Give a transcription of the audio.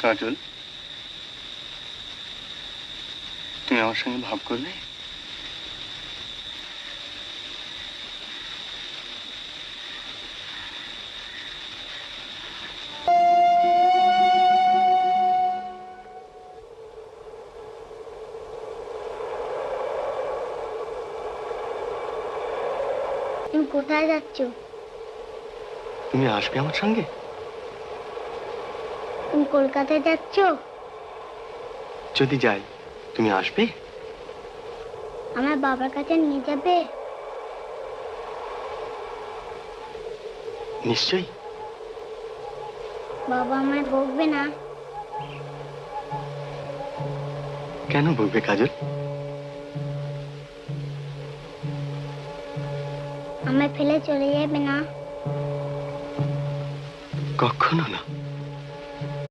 কাজল, তুমি আমার সঙ্গে ভাব করবে? তুমি কোথায় যাচ্ছ? তুমি আসবে আমার সঙ্গে? তুমি কলকাতায় যাচ্ছ? যদি যাই তুমি আসবে? আমার বাবার কাছে নিয়ে যাবে? নিশ্চয়ই। বাবা আমায় বকবে না? কেন বলবে কাজল? আমায় ফেলে চলে যাবে না? কখনো না।